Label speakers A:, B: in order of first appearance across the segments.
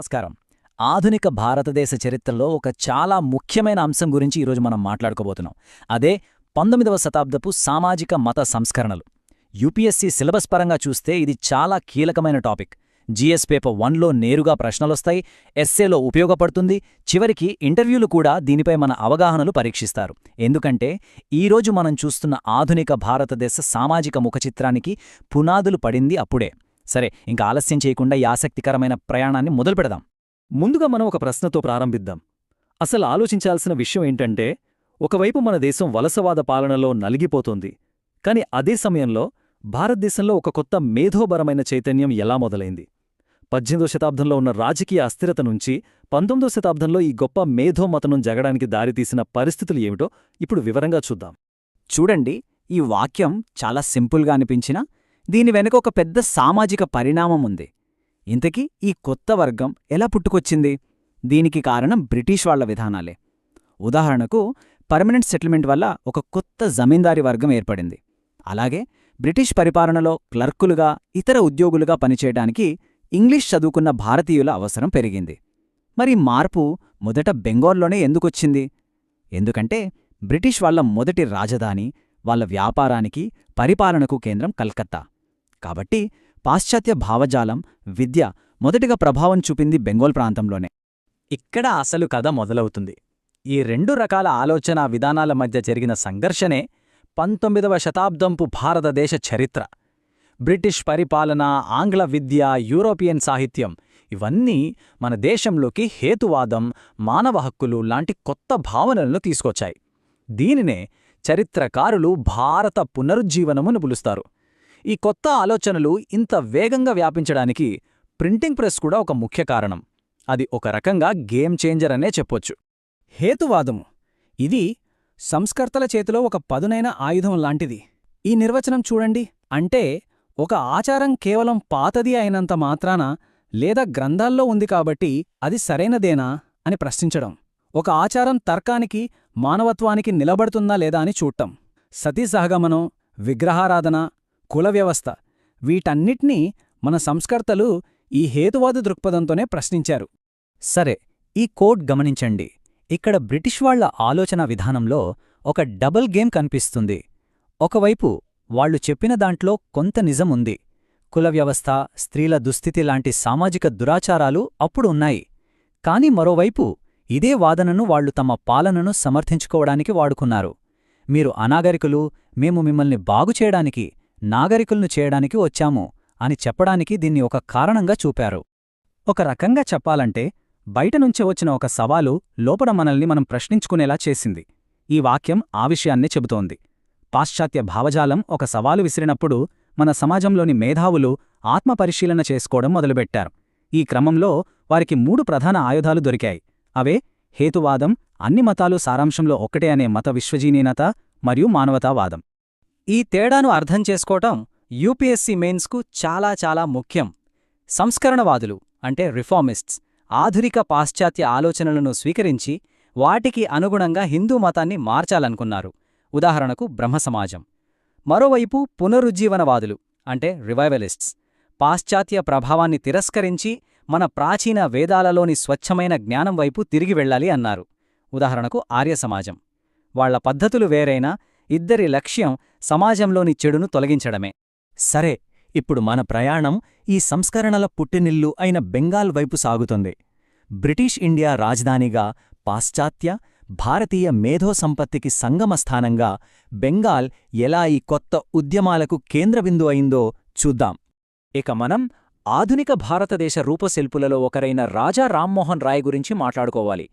A: నమస్కారం. ఆధునిక భారతదేశ చరిత్రలో ఒక చాలా ముఖ్యమైన అంశం గురించి ఈరోజు మనం మాట్లాడుకోబోతున్నాం. అదే 19వ శతాబ్దపు సామాజిక మత సంస్కరణలు. యూపీఎస్సీ సిలబస్ పరంగా చూస్తే ఇది చాలా కీలకమైన టాపిక్. జీఎస్ పేపర్ 1లో నేరుగా ప్రశ్నలొస్తాయి, ఎస్సేలో ఉపయోగపడుతుంది, చివరికి ఇంటర్వ్యూలు కూడా దీనిపై మన అవగాహనలు పరీక్షిస్తారు. ఎందుకంటే ఈరోజు మనం చూస్తున్న ఆధునిక భారతదేశ సామాజిక ముఖచిత్రానికి పునాదులు పడింది అప్పుడే. సరే, ఇంకా ఆలస్యం చేయకుండా ఈ ఆసక్తికరమైన ప్రయాణాన్ని మొదలుపెడదాం.
B: ముందుగా మనం ఒక ప్రశ్నతో ప్రారంభిద్దాం. అసలు ఆలోచించాల్సిన విషయం ఏంటంటే, ఒకవైపు మన దేశం వలసవాద పాలనలో నలిగిపోతోంది, కాని అదే సమయంలో భారతదేశంలో ఒక కొత్త మేధోబరమైన చైతన్యం ఎలా మొదలైంది? 18వ శతాబ్దంలో ఉన్న రాజకీయ అస్థిరత నుంచి 19వ శతాబ్దంలో ఈ గొప్ప మేధోమతనం జగడానికి దారితీసిన పరిస్థితులు ఏమిటో ఇప్పుడు వివరంగా చూద్దాం.
A: చూడండి, ఈ వాక్యం చాలా సింపుల్గా అనిపించినా దీని వెనుక ఒక పెద్ద సామాజిక పరిణామం ఉంది. ఇంతకీ ఈ కొత్త వర్గం ఎలా పుట్టుకొచ్చింది? దీనికి కారణం బ్రిటిష్ వాళ్ల విధానాలే. ఉదాహరణకు, పర్మనెంట్ సెటిల్మెంట్ వల్ల ఒక కొత్త జమీందారీ వర్గం ఏర్పడింది. అలాగే బ్రిటిష్ పరిపాలనలో క్లర్కులుగా, ఇతర ఉద్యోగులుగా పనిచేయడానికి ఇంగ్లీష్ చదువుకున్న భారతీయుల అవసరం పెరిగింది. మరి మార్పు మొదట బెంగాల్లోనే ఎందుకొచ్చింది? ఎందుకంటే బ్రిటిష్ వాళ్ల మొదటి రాజధాని, వాళ్ల వ్యాపారానికి, పరిపాలనకు కేంద్రం కల్కత్తా. కాబట్టి పాశ్చాత్య భావజాలం, విద్య మొదటిగా ప్రభావం చూపింది బెంగాల్ ప్రాంతంలోనే. ఇక్కడ అసలు కథ మొదలవుతుంది. ఈ రెండు రకాల ఆలోచనా విధానాల మధ్య జరిగిన సంఘర్షణే 19వ శతాబ్దంపు భారతదేశ చరిత్ర. బ్రిటిష్ పరిపాలన, ఆంగ్ల విద్య, యూరోపియన్ సాహిత్యం ఇవన్నీ మన దేశంలోకి హేతువాదం, మానవ హక్కులు లాంటి కొత్త భావనలను తీసుకొచ్చాయి. దీనినే చరిత్రకారులు భారత పునరుజ్జీవనమును పిలుస్తారు. ఈ కొత్త ఆలోచనలు ఇంత వేగంగా వ్యాపించడానికి ప్రింటింగ్ ప్రెస్ కూడా ఒక ముఖ్య కారణం. అది ఒక రకంగా గేమ్ చేంజర్ అనే చెప్పొచ్చు.
C: హేతువాదము ఇది సంస్కర్తల చేతిలో ఒక పదునైన ఆయుధం లాంటిది. ఈ నిర్వచనం చూడండి. అంటే ఒక ఆచారం కేవలం పాతది అయినంత మాత్రాన, లేదా గ్రంథాల్లో ఉంది కాబట్టి అది సరైనదేనా అని ప్రశ్నించడం. ఒక ఆచారం తర్కానికి, మానవత్వానికి నిలబడుతుందా లేదా అని చూడటం. సతీ సహగమనం, విగ్రహారాధన, కుల వ్యవస్థ వీటన్నిటినీ మన సంస్కర్తలు ఈ హేతువాద దృక్పథంతోనే ప్రశ్నించారు.
A: సరే, ఈ కోడ్ గమనించండి. ఇక్కడ బ్రిటిష్ వాళ్ల ఆలోచన విధానంలో ఒక డబుల్ గేమ్ కనిపిస్తుంది. ఒకవైపు వాళ్లు చెప్పిన దాంట్లో కొంత నిజం ఉంది. కుల వ్యవస్థ, స్త్రీల దుస్థితి లాంటి సామాజిక దురాచారాలు అప్పుడు ఉన్నాయి. కాని మరోవైపు ఇదే వాదనను వాళ్లు తమ పాలనను సమర్థించుకోవడానికి వాడుకున్నారు. మీరు అనాగరికులు, మేము మిమ్మల్ని బాగుచేయడానికి, నాగరికులను చేయడానికి వచ్చాము అని చెప్పడానికి దీన్ని ఒక కారణంగా చూపారు. ఒక రకంగా చెప్పాలంటే బయటనుంచే వచ్చిన ఒక సవాలు లోపల మనల్ని మనం ప్రశ్నించుకునేలా చేసింది. ఈ వాక్యం ఆ విషయాన్నే చెబుతోంది. పాశ్చాత్య భావజాలం ఒక సవాలు విసిరినప్పుడు మన సమాజంలోని మేధావులు ఆత్మపరిశీలన చేసుకోవడం మొదలుపెట్టారు. ఈ క్రమంలో వారికి 3 ప్రధాన ఆయుధాలు దొరికాయి. అవే హేతువాదం, అన్ని మతాలు సారాంశంలో ఒక్కటే అనే మత విశ్వజనీయత, మరియు మానవతావాదం. ఈ తేడాను అర్థం చేసుకోవటం యూపీఎస్సీ మెయిన్స్కు చాలా చాలా ముఖ్యం. సంస్కరణవాదులు అంటే రిఫార్మిస్ట్స్ ఆధునిక పాశ్చాత్య ఆలోచనలను స్వీకరించి వాటికి అనుగుణంగా హిందూ మతాన్ని మార్చాలనుకున్నారు. ఉదాహరణకు బ్రహ్మసమాజం. మరోవైపు పునరుజ్జీవనవాదులు అంటే రివైవలిస్ట్స్ పాశ్చాత్య ప్రభావాన్ని తిరస్కరించి మన ప్రాచీన వేదాలలోని స్వచ్ఛమైన జ్ఞానం వైపు తిరిగి వెళ్ళాలి అన్నారు. ఉదాహరణకు ఆర్యసమాజం. వాళ్ల పద్ధతులు వేరైనా ఇద్దరి లక్ష్యం సమాజంలోని చెడును తొలగించడమే. సరే, ఇప్పుడు మన ప్రయాణం ఈ సంస్కరణల పుట్టినిల్లు అయిన బెంగాల్ వైపు సాగుతుంది. బ్రిటిష్ ఇండియా రాజధానిగా, పాశ్చాత్య, భారతీయ మేధో సంపత్తికి సంగమస్థానంగా బెంగాల్ ఎలా ఈ కొత్త ఉద్యమాలకు కేంద్రబిందు అయిందో చూద్దాం. ఇక మనం ఆధునిక భారతదేశ రూపశిల్పులలో ఒకరైన రాజా రామ్మోహన్ రాయ్ గురించి మాట్లాడుకోవాలి.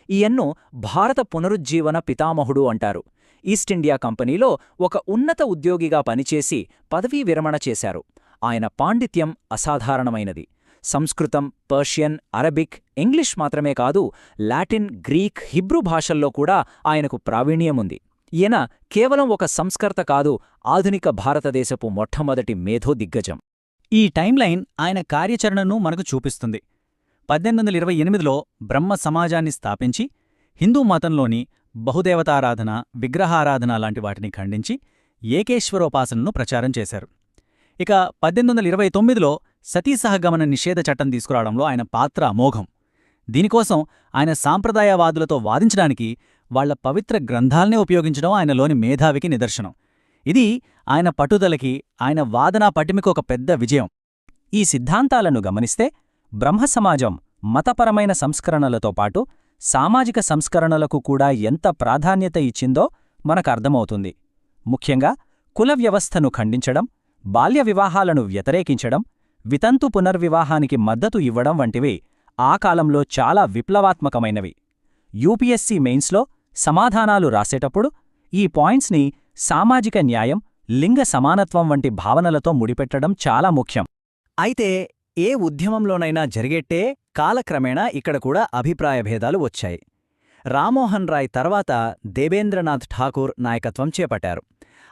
A: ఈయన్ను భారత పునరుజ్జీవన పితామహుడు అంటారు. ఈస్ట్ ఇండియా కంపెనీలో ఒక ఉన్నత ఉద్యోగిగా పనిచేసి పదవీ విరమణ చేశారు. ఆయన పాండిత్యం అసాధారణమైనది. సంస్కృతం, పర్షియన్, అరబిక్, ఇంగ్లీష్ మాత్రమే కాదు, లాటిన్, గ్రీక్, హిబ్రూ భాషల్లో కూడా ఆయనకు ప్రావీణ్యముంది. ఈయన కేవలం ఒక సంస్కర్త కాదు, ఆధునిక భారతదేశపు మొట్టమొదటి మేధో దిగ్గజం. ఈ టైంలైన్ ఆయన కార్యాచరణను మనకు చూపిస్తుంది. 1828లో బ్రహ్మ సమాజాన్ని స్థాపించి హిందూ మతంలోని బహుదేవతారాధన, విగ్రహారాధన లాంటి వాటిని ఖండించి ఏకేశ్వరోపాసనను ప్రచారం చేశారు. ఇక 1829లో సతీసహగమన నిషేధ చట్టం తీసుకురావడంలో ఆయన పాత్ర అమోఘం. దీనికోసం ఆయన సాంప్రదాయవాదులతో వాదించడానికి వాళ్ల పవిత్ర గ్రంథాల్నే ఉపయోగించడం ఆయనలోని మేధావికి నిదర్శనం. ఇది ఆయన పట్టుదలకి, ఆయన వాదనా పటిమకు ఒక పెద్ద విజయం.
C: ఈ సిద్ధాంతాలను గమనిస్తే బ్రహ్మసమాజం మతపరమైన సంస్కరణలతో పాటు సామాజిక సంస్కరణలకు కూడా ఎంత ప్రాధాన్యత ఇచ్చిందో మనకర్థమవుతుంది. ముఖ్యంగా కుల వ్యవస్థను ఖండించడం, బాల్య వివాహాలను వ్యతిరేకించడం, వితంతు పునర్వివాహానికి మద్దతు ఇవ్వడం వంటివి ఆ కాలంలో చాలా విప్లవాత్మకమైనవి. యూపీఎస్సీ మెయిన్స్లో సమాధానాలు రాసేటప్పుడు ఈ పాయింట్స్ని సామాజిక న్యాయం, లింగ సమానత్వం వంటి భావనలతో ముడిపెట్టడం చాలా ముఖ్యం.
A: అయితే ఏ ఉద్యమంలోనైనా జరిగేట్టే కాలక్రమేణా ఇక్కడ కూడా అభిప్రాయ భేదాలు వచ్చాయి. రామ్మోహన్ రాయ్ తర్వాత దేవేంద్రనాథ్ ఠాకూర్ నాయకత్వం చేపట్టారు.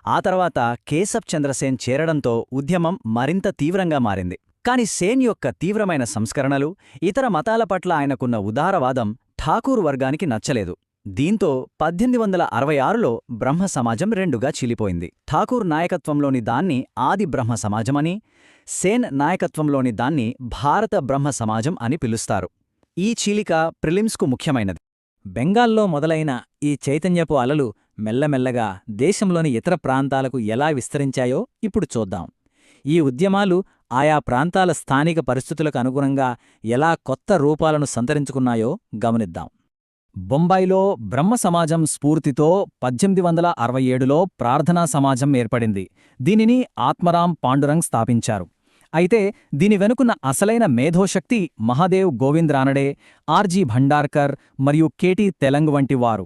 A: ఆ తర్వాత కేశబ్ చంద్రసేన్ చేరడంతో ఉద్యమం మరింత తీవ్రంగా మారింది. కాని సేన్ యొక్క తీవ్రమైన సంస్కరణలు, ఇతర మతాల పట్ల ఆయనకున్న ఉదారవాదం ఠాకూర్ వర్గానికి నచ్చలేదు. దీంతో 1866లో బ్రహ్మ సమాజం రెండుగా చీలిపోయింది. ఠాకూర్ నాయకత్వంలోని దాన్ని ఆది బ్రహ్మ సమాజమని, సేన్ నాయకత్వంలోని దాన్ని భారత బ్రహ్మ సమాజం అని పిలుస్తారు. ఈ చీలిక ప్రిలిమ్స్కు ముఖ్యమైనది.
C: బెంగాల్లో మొదలైన ఈ చైతన్యపు అలలు మెల్లమెల్లగా దేశంలోని ఇతర ప్రాంతాలకు ఎలా విస్తరించాయో ఇప్పుడు చూద్దాం. ఈ ఉద్యమాలు ఆయా ప్రాంతాల స్థానిక పరిస్థితులకు అనుగుణంగా ఎలా కొత్త రూపాలను సంతరించుకున్నాయో గమనిద్దాం. బొంబాయిలో బ్రహ్మ సమాజం స్ఫూర్తితో 1867లో ప్రార్థనా సమాజం ఏర్పడింది. దీనిని ఆత్మరాం పాండురంగ్ స్థాపించారు. అయితే దీని వెనుకున్న అసలైన మేధోశక్తి మహాదేవ్ గోవింద్ రానడే, ఆర్జీ భండార్కర్ మరియు కేటీ తెలంగ్ వంటి వారు.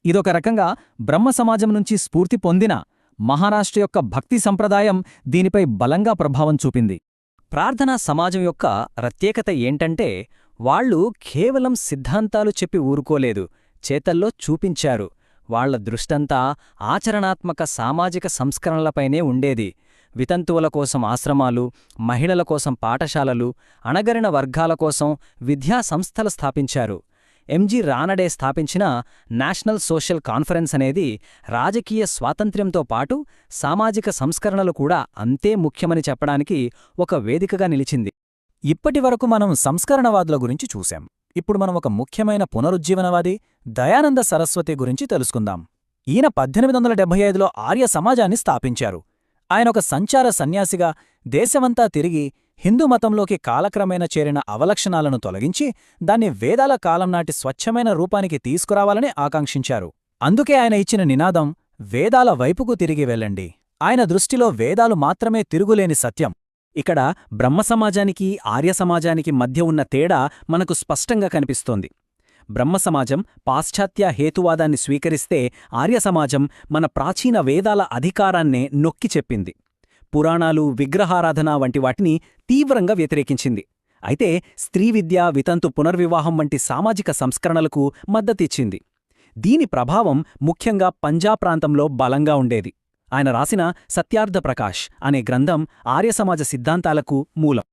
C: ఇదొక రకంగా బ్రహ్మ సమాజం నుంచి స్ఫూర్తి పొందిన మహారాష్ట్ర యొక్క భక్తి సంప్రదాయం దీనిపై బలంగా ప్రభావం చూపింది.
A: ప్రార్థనా సమాజం యొక్క ప్రత్యేకత ఏంటంటే, వాళ్లు కేవలం సిద్ధాంతాలు చెప్పి ఊరుకోలేదు, చేతల్లో చూపించారు. వాళ్ల దృష్టంతా ఆచరణాత్మక సామాజిక సంస్కరణలపైనే ఉండేది. వితంతువుల కోసం ఆశ్రమాలు, మహిళల కోసం పాఠశాలలు, అణగరిన వర్గాల కోసం విద్యా సంస్థలు స్థాపించారు. ఎంజి రానడే స్థాపించిన నేషనల్ సోషల్ కాన్ఫరెన్స్ అనేది రాజకీయ స్వాతంత్ర్యంతో పాటు సామాజిక సంస్కరణలు కూడా అంతే ముఖ్యమని చెప్పడానికి ఒక వేదికగా నిలిచింది.
C: ఇప్పటివరకు మనం సంస్కరణవాదుల గురించి చూశాం. ఇప్పుడు మనం ఒక ముఖ్యమైన పునరుజ్జీవనవాది దయానంద సరస్వతి గురించి తెలుసుకుందాం. ఈయన 1875లో ఆర్య సమాజాన్ని స్థాపించారు. ఆయన ఒక సంచార సన్యాసిగా దేశమంతా తిరిగి హిందూ మతంలోకి కాలక్రమేణా చేరిన అవలక్షణాలను తొలగించి దాన్ని వేదాల కాలం నాటి స్వచ్ఛమైన రూపానికి తీసుకురావాలని ఆకాంక్షించారు. అందుకే ఆయన ఇచ్చిన నినాదం వేదాల వైపుకు తిరిగి వెళ్ళండి. ఆయన దృష్టిలో వేదాలు మాత్రమే తిరుగులేని సత్యం. ఇక్కడ బ్రహ్మ సమాజానికి, ఆర్య సమాజానికి మధ్య ఉన్న తేడా మనకు స్పష్టంగా కనిపిస్తోంది. బ్రహ్మ సమాజం పాశ్చాత్య హేతువాదాన్ని స్వీకరిస్తే, ఆర్య సమాజం మన ప్రాచీన వేదాల అధికారాన్నే నొక్కి చెప్పింది. పురాణాలు, విగ్రహారాధన వంటి వాటిని తీవ్రంగా వ్యతిరేకించింది. అయితే స్త్రీ విద్య, వితంతు పునర్వివాహం వంటి సామాజిక సంస్కరణలకు మద్దతిచ్చింది. దీని ప్రభావం ముఖ్యంగా పంజాబ్ ప్రాంతంలో బలంగా ఉండేది. ఆయన రాసిన సత్యార్థ ప్రకాశ్ అనే గ్రంథం ఆర్యసమాజ సిద్ధాంతాలకు మూలం.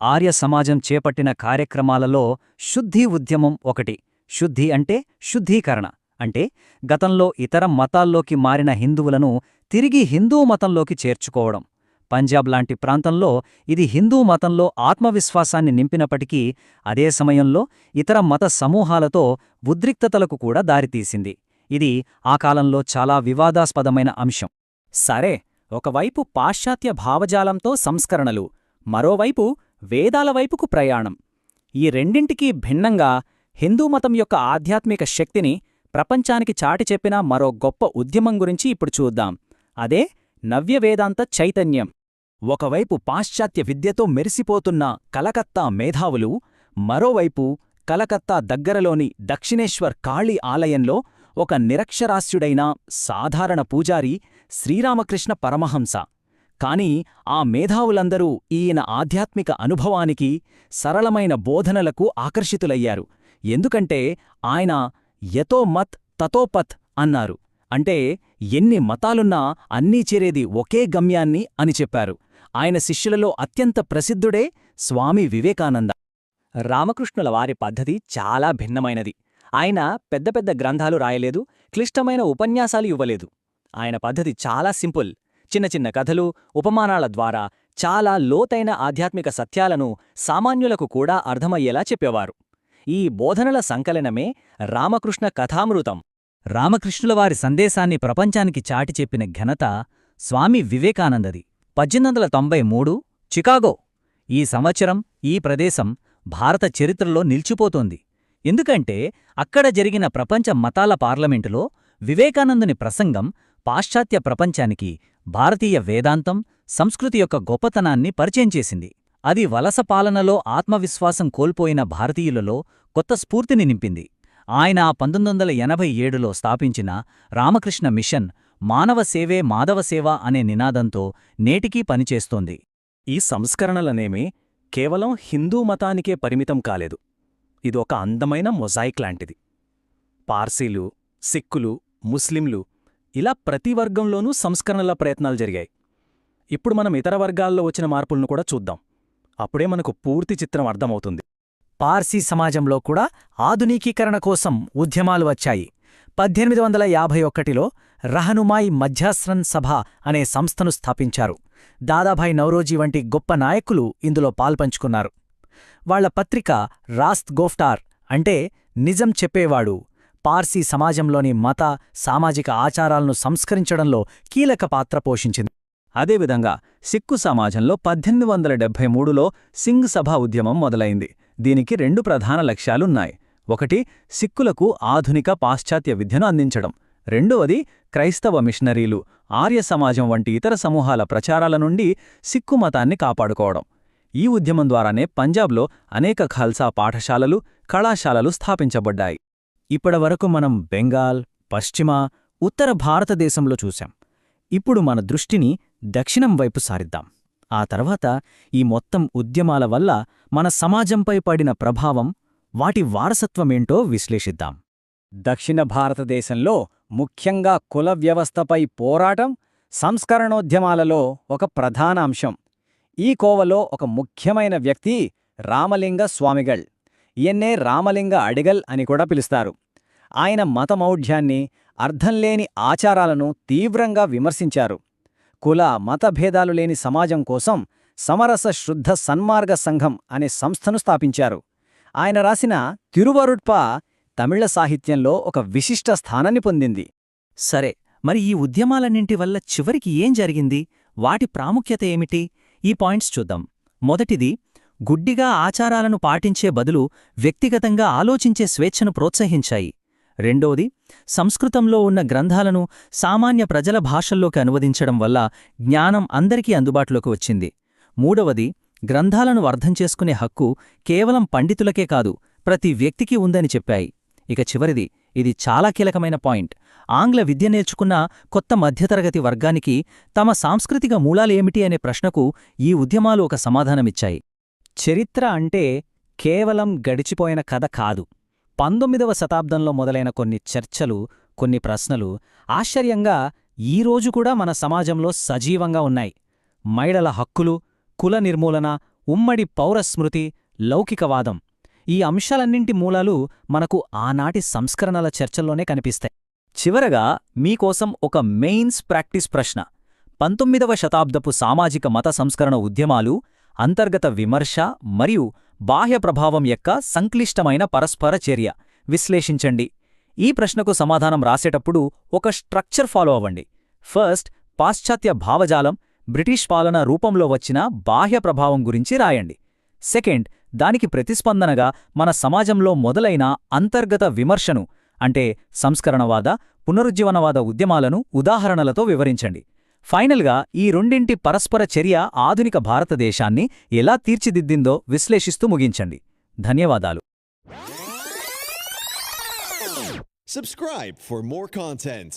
C: ఆర్య సమాజం చేపట్టిన కార్యక్రమాలలో శుద్ధి ఉద్యమం ఒకటి. శుద్ధి అంటే శుద్ధీకరణ, అంటే గతంలో ఇతర మతాల్లోకి మారిన హిందువులను తిరిగి హిందూ మతంలోకి చేర్చుకోవడం. పంజాబ్ లాంటి ప్రాంతంలో ఇది హిందూ మతంలో ఆత్మవిశ్వాసాన్ని నింపినప్పటికీ అదే సమయంలో ఇతర మత సమూహాలతో ఉద్రిక్తతలకు కూడా దారితీసింది. ఇది ఆ కాలంలో చాలా వివాదాస్పదమైన అంశం. సరే, ఒకవైపు పాశ్చాత్య భావజాలంతో సంస్కరణలు, మరోవైపు వేదాల వైపుకు ప్రయాణం. ఈ రెండింటికీ భిన్నంగా హిందూమతం యొక్క ఆధ్యాత్మిక శక్తిని ప్రపంచానికి చాటి చెప్పిన మరో గొప్ప ఉద్యమం గురించి ఇప్పుడు చూద్దాం. అదే నవ్యవేదాంత చైతన్యం. ఒకవైపు పాశ్చాత్య విద్యతో మెరిసిపోతున్న కలకత్తా మేధావులు, మరోవైపు కలకత్తా దగ్గరలోని దక్షిణేశ్వర్ కాళీ ఆలయంలో ఒక నిరక్షరాస్యుడైన సాధారణ పూజారి శ్రీరామకృష్ణ పరమహంస. కాని ఆ మేధావులందరూ ఈయన ఆధ్యాత్మిక అనుభవానికి, సరళమైన బోధనలకు ఆకర్షితులయ్యారు. ఎందుకంటే ఆయన యతో మత్ తతో పత్ అన్నారు. అంటే ఎన్ని మతాలున్నా అన్నీ చేరేది ఒకే గమ్యాన్ని అని చెప్పారు. ఆయన శిష్యులలో అత్యంత ప్రసిద్ధుడే స్వామి వివేకానంద. రామకృష్ణుల వారి పద్ధతి చాలా భిన్నమైనది. ఆయన పెద్ద పెద్ద గ్రంథాలు రాయలేదు, క్లిష్టమైన ఉపన్యాసాలు ఇవ్వలేదు. ఆయన పద్ధతి చాలా సింపుల్. చిన్న చిన్న కథలు, ఉపమానాల ద్వారా
B: చాలా లోతైన ఆధ్యాత్మిక సత్యాలను సామాన్యులకు కూడా అర్థమయ్యేలా చెప్పేవారు. ఈ బోధనల సంకలనమే రామకృష్ణ కథామృతం.
A: రామకృష్ణులవారి సందేశాన్ని ప్రపంచానికి చాటి చెప్పిన ఘనత స్వామి వివేకానందది. 1893 చికాగో. ఈ సంవత్సరం ఈ ప్రదేశం భారత చరిత్రలో నిలిచిపోతోంది. ఎందుకంటే అక్కడ జరిగిన ప్రపంచ మతాల పార్లమెంటులో వివేకానందుని ప్రసంగం పాశ్చాత్య ప్రపంచానికి భారతీయ వేదాంతం, సంస్కృతి యొక్క గొప్పతనాన్ని పరిచయం చేసింది. అది వలస పాలనలో ఆత్మవిశ్వాసం కోల్పోయిన భారతీయులలో కొత్త స్ఫూర్తిని నింపింది. ఆయన 1987లో స్థాపించిన రామకృష్ణ మిషన్ మానవ సేవే మాధవ సేవ అనే నినాదంతో నేటికీ పనిచేస్తోంది.
B: ఈ సంస్కరణలనేమి కేవలం హిందూ మతానికే పరిమితం కాలేదు. ఇదొక అందమైన మొజాయిక్ లాంటిది. పార్సీలు, సిక్కులు, ముస్లింలు ఇలా ప్రతి వర్గంలోనూ సంస్కరణల ప్రయత్నాలు జరిగాయి. ఇప్పుడు మనం ఇతర వర్గాల్లో వచ్చిన మార్పులను కూడా చూద్దాం. అప్పుడే మనకు పూర్తి చిత్రం అర్థమవుతుంది.
C: పార్సీ సమాజంలో కూడా ఆధునికీకరణ కోసం ఉద్యమాలు వచ్చాయి. 1851లో రహనుమాయ్ మధ్యాస్రన్ సభ అనే సంస్థను స్థాపించారు. దాదాభాయ్ నౌరోజీ వంటి గొప్ప నాయకులు ఇందులో పాల్పంచుకున్నారు. వాళ్ల పత్రిక రాస్త్ గోఫ్టార్ అంటే నిజం చెప్పేవాడు పార్సీ సమాజంలోని మత, సామాజిక ఆచారాలను సంస్కరించడంలో కీలక పాత్ర పోషించింది.
B: అదేవిధంగా సిక్కు సమాజంలో 1873లో సింగ్ సభ ఉద్యమం మొదలైంది. దీనికి 2 ప్రధాన లక్ష్యాలున్నాయి. ఒకటి, సిక్కులకు ఆధునిక పాశ్చాత్య విద్యను అందించడం. రెండవది, క్రైస్తవ మిషనరీలు, ఆర్య సమాజం వంటి ఇతర సమూహాల ప్రచారాల నుండి సిక్కు మతాన్ని కాపాడుకోవడం. ఈ ఉద్యమం ద్వారానే పంజాబ్లో అనేక ఖల్సా పాఠశాలలు, కళాశాలలు స్థాపించబడ్డాయి.
C: ఇప్పటివరకు మనం బెంగాల్, పశ్చిమ, ఉత్తర భారతదేశంలో చూశాం. ఇప్పుడు మన దృష్టిని దక్షిణం వైపు సారిద్దాం. ఆ తర్వాత ఈ మొత్తం ఉద్యమాల వల్ల మన సమాజంపై పడిన ప్రభావం, వాటి వారసత్వమేంటో విశ్లేషిద్దాం.
D: దక్షిణ భారతదేశంలో ముఖ్యంగా కుల వ్యవస్థపై పోరాటం సంస్కరణోద్యమాలలో ఒక ప్రధాన అంశం. ఈ కోవలో ఒక ముఖ్యమైన వ్యక్తి రామలింగ స్వామిగళ్. ఈయన్నే రామలింగ అడిగల్ అని కూడా పిలుస్తారు. ఆయన మతమౌఢ్యాన్ని, అర్థంలేని ఆచారాలను తీవ్రంగా విమర్శించారు. కుల, మతభేదాలు లేని సమాజం కోసం సమరస శుద్ధ సన్మార్గ సంఘం అనే సంస్థను స్థాపించారు. ఆయన రాసిన తిరువరుట్ప తమిళ సాహిత్యంలో ఒక విశిష్ట స్థానాన్ని పొందింది.
A: సరే, మరి ఈ ఉద్యమాలన్నింటి వల్ల చివరికి ఏం జరిగింది? వాటి ప్రాముఖ్యత ఏమిటి? ఈ పాయింట్స్ చూద్దాం. మొదటిది, గుడ్డిగా ఆచారాలను పాటించే బదులు వ్యక్తిగతంగా ఆలోచించే స్వేచ్ఛను ప్రోత్సహించాయి. రెండోది, సంస్కృతంలో ఉన్న గ్రంథాలను సామాన్య ప్రజల భాషల్లోకి అనువదించడం వల్ల జ్ఞానం అందరికీ అందుబాటులోకి వచ్చింది. మూడవది, గ్రంథాలను అర్థం చేసుకునే హక్కు కేవలం పండితులకే కాదు, ప్రతి వ్యక్తికి ఉందని చెప్పాయి. ఇక చివరిది, ఇది చాలా కీలకమైన పాయింట్, ఆంగ్ల విద్య నేర్చుకున్న కొత్త మధ్యతరగతి వర్గానికి తమ సాంస్కృతిక మూలాలేమిటి అనే ప్రశ్నకు ఈ ఉద్యమాలు ఒక సమాధానమిచ్చాయి.
C: చరిత్ర అంటే కేవలం గడిచిపోయిన కథ కాదు. 19వ శతాబ్దంలో మొదలైన కొన్ని చర్చలు, కొన్ని ప్రశ్నలు ఆశ్చర్యంగా ఈరోజు కూడా మన సమాజంలో సజీవంగా ఉన్నాయి. మహిళల హక్కులు, కుల నిర్మూలన, ఉమ్మడి పౌరస్మృతి, లౌకికవాదం, ఈ అంశాలన్నింటి మూలాలు మనకు ఆనాటి సంస్కరణల చర్చల్లోనే కనిపిస్తాయి.
A: చివరగా మీకోసం ఒక మెయిన్స్ ప్రాక్టీస్ ప్రశ్న. 19వ శతాబ్దపు సామాజిక మత సంస్కరణ ఉద్యమాలు అంతర్గత విమర్శ మరియు బాహ్య ప్రభావం యొక్క సంక్లిష్టమైన పరస్పర చర్య. విశ్లేషించండి. ఈ ప్రశ్నకు సమాధానం రాసేటప్పుడు ఒక స్ట్రక్చర్ ఫాలో అవ్వండి. ఫస్ట్, పాశ్చాత్య భావజాలం, బ్రిటిష్ పాలన రూపంలో వచ్చిన బాహ్య ప్రభావం గురించి రాయండి. సెకండ్, దానికి ప్రతిస్పందనగా మన సమాజంలో మొదలైన అంతర్గత విమర్శను అంటే సంస్కరణవాద, పునరుజ్జీవనవాద ఉద్యమాలను ఉదాహరణలతో వివరించండి. ఫైనల్గా ఈ రెండింటి పరస్పర చర్య ఆధునిక భారతదేశాన్ని ఎలా తీర్చిదిద్దిందో విశ్లేషిస్తూ ముగించండి. ధన్యవాదాలు.
E: Subscribe for more content.